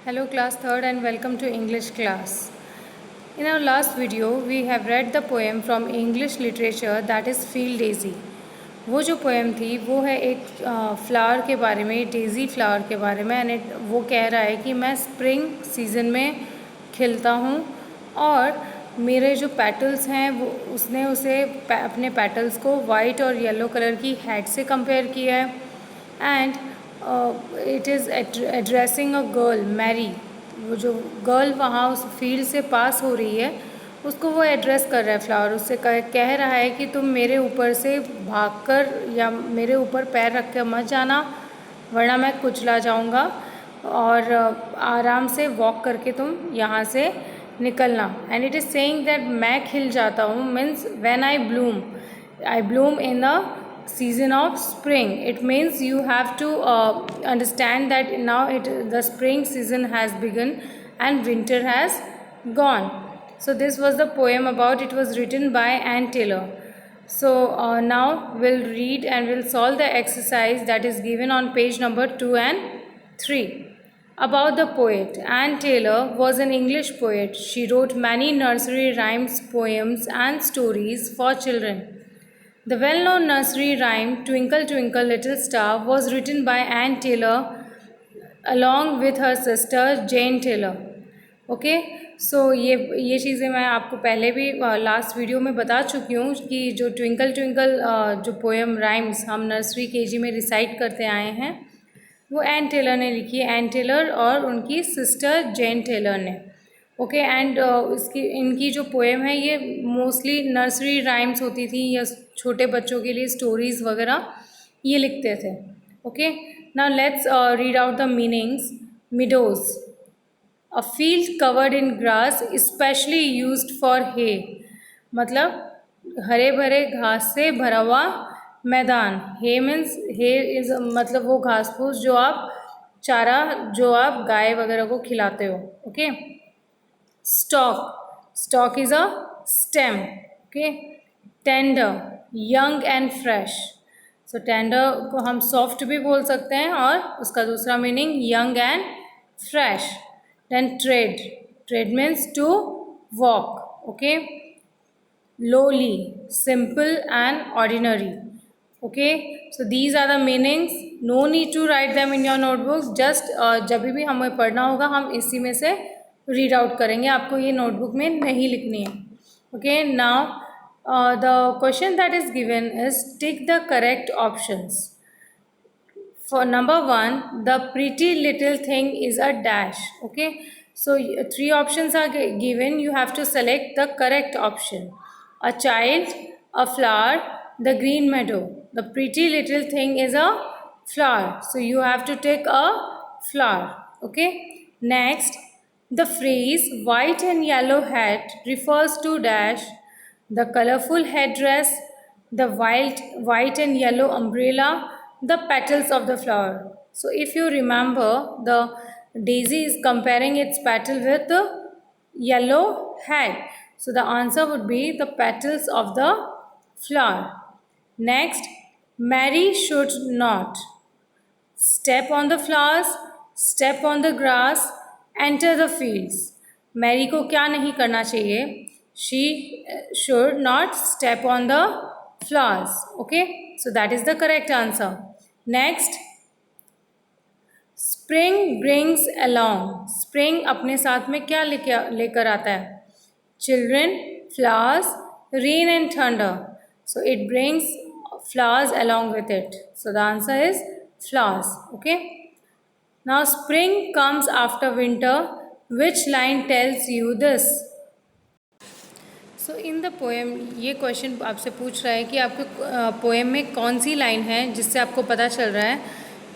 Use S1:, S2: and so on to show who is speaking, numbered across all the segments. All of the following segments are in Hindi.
S1: Hello class 3rd and welcome to English class. In our last video we have read the poem from English literature that is Field Daisy. वो जो पोएम थी वो है एक फ्लावर के बारे में, डेज़ी फ्लावर के बारे में एंड वो कह रहा है कि मैं स्प्रिंग सीज़न में खिलता हूँ और मेरे जो पेटल्स हैं वो उसने उसे अपने पेटल्स को वाइट और येलो कलर की हैट से कंपेयर किया है and it is addressing a girl Mary. वो जो गर्ल वहाँ उस फील्ड से पास हो रही है उसको वो एड्रेस कर रहा है फ्लावर. उससे कह रहा है कि तुम मेरे ऊपर से भागकर या मेरे ऊपर पैर रख कर मत जाना वरना मैं कुचला जाऊंगा और आराम से वॉक करके तुम यहाँ से निकलना. And it is saying that मैं खिल जाता हूँ means when I Bloom in the season of spring. It means you have to understand that now the spring season has begun and winter has gone. So this was the poem about. It was written by Anne Taylor. So now we'll read and we'll solve the exercise that is given on page number 2 and 3. About the poet. Anne Taylor was an English poet. She wrote many nursery rhymes, poems and stories for children. The well-known nursery rhyme Twinkle Twinkle Little Star was written by Anne Taylor along with her sister Jane Taylor. Okay so ये चीज़ें मैं आपको पहले भी लास्ट वीडियो में बता चुकी हूँ कि जो ट्विंकल ट्विंकल जो पोएम राइम्स हम नर्सरी केजी में रिसाइट करते आए हैं वो एन टेलर ने लिखी है. एन टेलर और उनकी सिस्टर जेन टेलर ने. ओके एंड इनकी जो पोएम है ये मोस्टली नर्सरी राइम्स होती थी या छोटे बच्चों के लिए स्टोरीज़ वगैरह ये लिखते थे. Okay now let's read out the meanings. Meadows, a field covered in grass specially used for hay. मतलब हरे भरे घास से भरा हुआ मैदान. हे मीन्स हे इज़ मतलब वो घास फूस जो आप चारा जो आप गाय वगैरह को खिलाते हो. Okay Stalk is a stem. Okay. Tender, young and fresh. So tender को हम soft भी बोल सकते हैं और उसका दूसरा meaning young and fresh. Then tread means to walk. Okay. Lowly, simple and ordinary. Okay, so these are the meanings. No need to write them in your notebook. Just जब भी हमें पढ़ना होगा हम इसी में से रीड आउट करेंगे. आपको ये नोटबुक में नहीं लिखनी है. Okay now the question that is given is tick the correct options. For number 1 the pretty little thing is a dash. Okay so 3 options are given. You have to select the correct option. A child, a flower, the green meadow. The pretty little thing is a flower, so you have to take a flower. Okay, next the phrase white and yellow hat refers to dash. The colorful headdress, the white and yellow umbrella, the petals of the flower. So if you remember, the daisy is comparing its petal with the yellow hat, so the answer would be the petals of the flower. Next, Mary should not step on the flowers, step on the grass, enter the fields. Mary को क्या नहीं करना चाहिए? She should not step on the flowers. Okay, so that is the correct answer. Next, spring brings along. Spring अपने साथ में क्या लेकर आता है? Children, flowers, rain and thunder. So it brings flowers along with it. So the answer is flowers. Okay. Now spring comes after winter. Which line tells you this? So in the poem ये क्वेश्चन आपसे पूछ रहा है कि आपके पोएम में कौन सी लाइन है जिससे आपको पता चल रहा है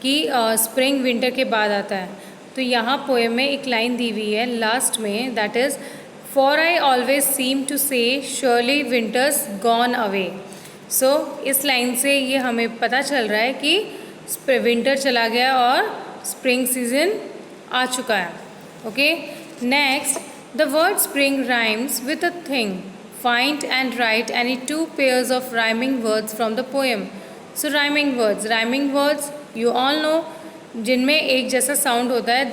S1: कि स्प्रिंग विंटर के बाद आता है. तो यहाँ पोएम में एक लाइन दी हुई है लास्ट में, that is For I always seem to say surely winter's gone away. So इस लाइन से ये हमें पता चल रहा है कि विंटर चला गया और स्प्रिंग सीजन आ चुका है. Okay next, the word spring rhymes with a thing. Find and write any 2 pairs of rhyming words from the poem. So rhyming words you all know जिनमें एक जैसा साउंड होता है,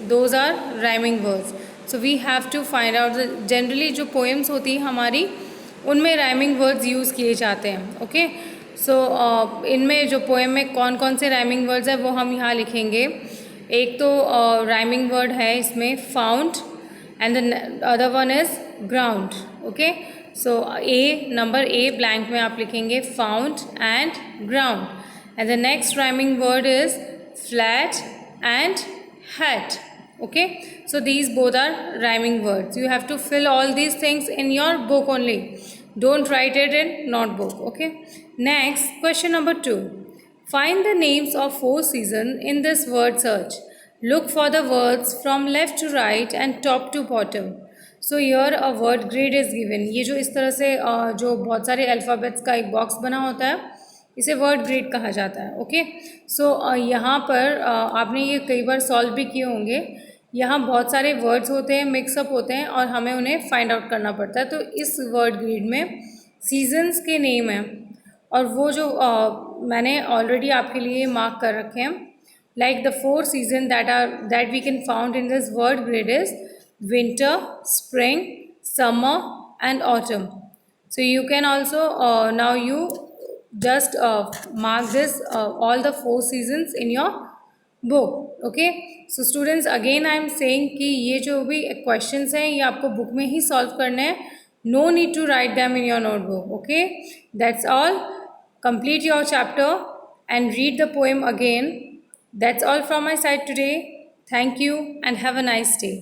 S1: those are rhyming words. So we have to find out. Generally जो पोएम्स होती है हमारी, उनमें राइमिंग वर्ड्स यूज़ किए जाते हैं. ओके, सो इनमें जो पोएम में कौन कौन से राइमिंग वर्ड्स हैं वो हम यहाँ लिखेंगे. एक तो राइमिंग वर्ड है इसमें found, and the other one is ground. Okay, so number a blank में आप लिखेंगे found and ground. And the next rhyming word is flat and hat. Okay, so these both are rhyming words. You have to fill all these things in your book only. Don't write it in notebook. Okay, next question number 2. Find the names of 4 seasons in this word search. Look for the words from left to right and top to bottom. So here a word grid is given. ये जो इस तरह से जो बहुत सारे अल्फ़ाबेट्स का एक बॉक्स बना होता है, इसे वर्ड ग्रिड कहा जाता है. ओके, सो यहाँ पर आपने ये कई बार सॉल्व भी किए होंगे. यहाँ बहुत सारे वर्ड्स होते हैं, मिक्सअप होते हैं, और हमें उन्हें फाइंड आउट करना पड़ता है. तो इस वर्ड ग्रिड में सीजन्स के नेम हैं, और वो जो मैंने ऑलरेडी आपके लिए मार्क कर रखे हैं. Like the 4 season that we can found in this word grid is winter, spring, summer and autumn. So you can also now you just mark this all the 4 seasons in your book. Okay, so students, again I am saying कि ये जो भी questions हैं ये आपको book में ही solve करने हैं. No need to write them in your notebook. Okay, that's all. Complete your chapter and read the poem again. That's all from my side today. Thank you and have a nice day.